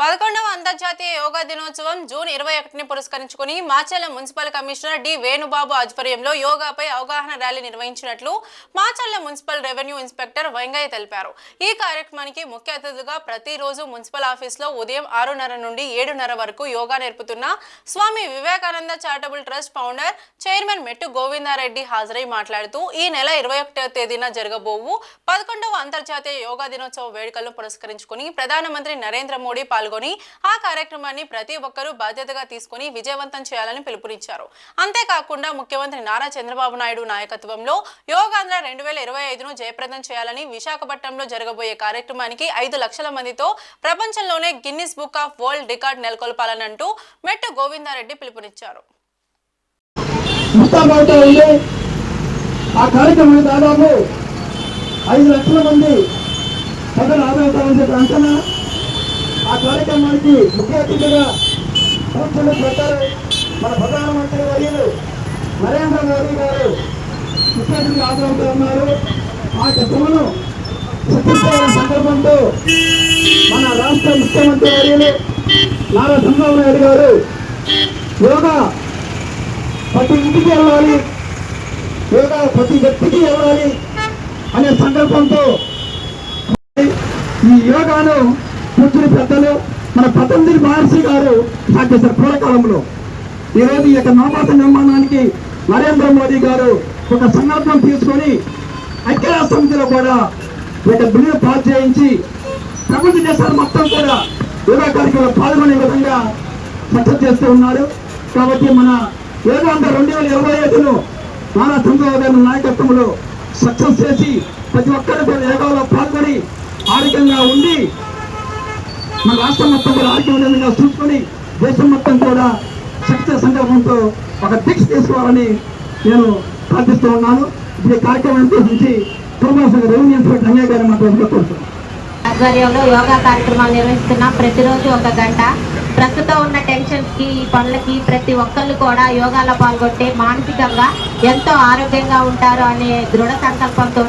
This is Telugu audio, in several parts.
11వ అంతర్జాతీయ యోగా దినోత్సవం జూన్ 21ని పురస్కరించుకుని Macherla municipal commissioner D Venubabu ఆధ్వర్యంలో యోగాపై అవగాహన ర్యాలీ నిర్వహించినట్లు Macherla municipal revenue inspector Vengaiah తెలిపారు. ఈ కార్యక్రమానికి ముఖ్య అతిథిగా ప్రతిరోజు మున్సిపల్ ఆఫీసులో ఉదయం 6:30 నుండి 7:30 వరకు యోగా నేర్పుతున్న Swami Vivekananda charitable trust founder chairman Mettu Govinda Reddy హాజరై మాట్లాడుతూ ఈ నెల 21వ తేదీన జరగబోవు 11వ అంతర్జాతీయ యోగా దినోత్సవ వేడుకలను పురస్కరించుకుని ప్రధానమంత్రి నరేంద్ర మోడీ పాల్గొని ఆ కార్యక్రమాన్ని ప్రతి ఒక్కరూ బాధ్యతగా తీసుకుని విజయవంతం చేయాలని పిలుపునిచ్చారు. అంతేకాకుండా ముఖ్యమంత్రి నారా చంద్రబాబు నాయుడు నాయకత్వంలో యోగాంధ్ర 2025ను జయప్రదం చేయాలని విశాఖపట్నంలో జరగబోయే కార్యక్రమానికి 5 లక్షల మందితో ప్రపంచంలోనే Guinness book of world record నెలకొల్పాలనంటూ మెట్టు గోవిందారెడ్డి పిలుపునిచ్చారు. దాదాపు 5 లక్షల మంది ప్రజలు ఆదరవుతారని చెప్పి అంచనా. ఆ కార్యక్రమానికి ముఖ్య అతిథిగా పెట్టారు మన ప్రధానమంత్రి వర్యులు నరేంద్ర మోడీ గారు ముఖ్య అతిథిగా హాజరవుతున్నారు. ఆ సభను సత్యసారం సందర్భంతో మన రాష్ట్ర ముఖ్యమంత్రి వర్యులు నారా చంద్రబాబు నాయుడు గారు యోగా ప్రతి ఇంటికి వెళ్ళాలి, యోగా ప్రతి వ్యక్తికి వెళ్ళాలి అనే సంకల్పంతో ఈ యోగాను కూర్చుని పెద్దలు మన పతంజలి మహర్షి గారు స్టార్ట్ చేశారు పూర్వకాలంలో. ఈరోజు ఈ యొక్క నవభారత నిర్మాణానికి నరేంద్ర మోదీ గారు ఒక సంకల్పం తీసుకొని ఐక్యరాష్ట్ర సమితిలో కూడా ఒక బిల్లు పాస్ చేయించి ప్రపంచ దేశాలు మొత్తం కూడా యోగా కార్యక్రమంలో పాల్గొనే విధంగా సక్సెస్ చేస్తూ ఉన్నారు. కాబట్టి మన యోగాంధ్ర 2025ను నారా చంద్రబాబు గారి నాయకత్వంలో సక్సెస్ చేసి ప్రతి ఒక్కరు కూడా యోగాలో పాల్గొని ఆరోగ్యంగా ఉండి మన రాష్ట్రం మొత్తం కూడా ఆరోగ్యవంతంగా చూసుకొని దేశం మొత్తం కూడా శక్తి సంకల్పంతో ఒక దీక్ష తీసుకోవాలని నేను ప్రార్థిస్తూ ఉన్నాను. ఈ కార్యక్రమం ఉద్దేశించి రెవెన్యూ ఇన్స్పెక్టర్ అంజయ్ గారు మాట్లాడుకుంటున్నాను. ఆధ్వర్యంలో యోగా కార్యక్రమాలు నిర్వహిస్తున్నాం. ప్రతిరోజు 1 గంట. ప్రస్తుతం ఉన్న టెన్షన్స్కి ఈ పనులకి ప్రతి ఒక్కళ్ళు కూడా యోగాలో పాల్గొంటే మానసికంగా ఎంతో ఆరోగ్యంగా ఉంటారు అనే దృఢ సంకల్పంతో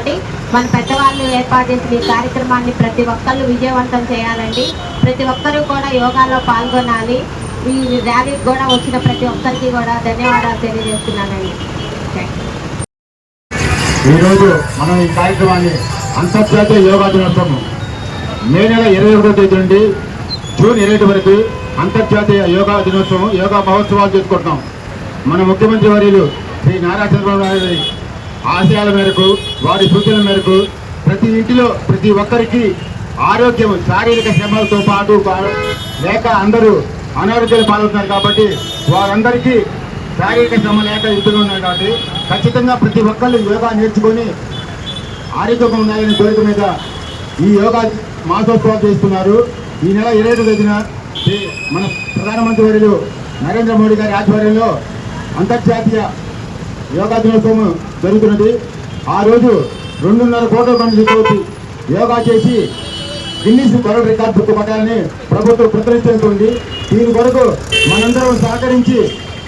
మన పెద్దవాళ్ళు ఏర్పాటు చేసిన ఈ కార్యక్రమాన్ని ప్రతి ఒక్కళ్ళు విజయవంతం చేయాలండి. ప్రతి ఒక్కరూ కూడా యోగాలో పాల్గొనాలి. ఈ ర్యాలీకి కూడా వచ్చిన ప్రతి ఒక్కరికి కూడా ధన్యవాదాలు తెలియజేస్తున్నానండి. ఈరోజు మనం ఈ కార్యక్రమాన్ని అంతర్జాతీయ యోగా దినోత్సవం మే నెల 21వ తేదీ నుండి జూన్ 20 వరకు అంతర్జాతీయ యోగా దినోత్సవం యోగా మహోత్సవాలు చేసుకుంటున్నాం. మన ముఖ్యమంత్రి వర్యులు శ్రీ నారా చంద్రబాబు నాయుడు ఆశయాల మేరకు వారి సూచనల మేరకు ప్రతి ఇంటిలో ప్రతి ఒక్కరికి ఆరోగ్యం శారీరక శ్రమలతో పాటు లేక అందరూ అనారోగ్యాలు పాల్గొతున్నారు. కాబట్టి వారందరికీ శారీరక శ్రమ లేక ఇబ్బందులు ఉన్నాయి. కాబట్టి ఖచ్చితంగా ప్రతి ఒక్కళ్ళు యోగా నేర్చుకొని ఆరోగ్యంగా ఉన్నాయనే కోరిక మీద ఈ యోగా మాసోత్సవాలు చేస్తున్నారు. ఈ నెల 20వ తేదీన మన ప్రధానమంత్రి వర్యులు నరేంద్ర మోడీ గారి ఆధ్వర్యంలో అంతర్జాతీయ యోగా దినోత్సవం జరుగుతున్నది. ఆ రోజు 2.5 కోట్ల మంది యోగా చేసి గిన్నిస్ వరల్డ్ రికార్డ్ బుక్ పట్టాలని ప్రభుత్వం ప్రచురించుతుంది. దీని కొరకు మనందరం సహకరించి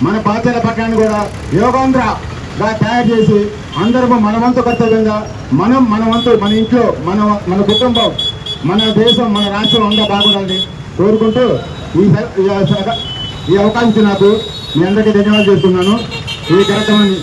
మన బాధ్యత పట్టణాన్ని కూడా యోగాంధ్రగా తయారు చేసి అందరము మన వంతు కర్తవ్యంగా మన వంతు మన ఇంట్లో మన కుటుంబం మన దేశం మన రాష్ట్రం అంతా బాగుండాలని కోరుకుంటూ ఈ అవకాశం నాకు మీ అందరికీ ధన్యవాదాలు చేస్తున్నాను. ఈ కార్యక్రమాన్ని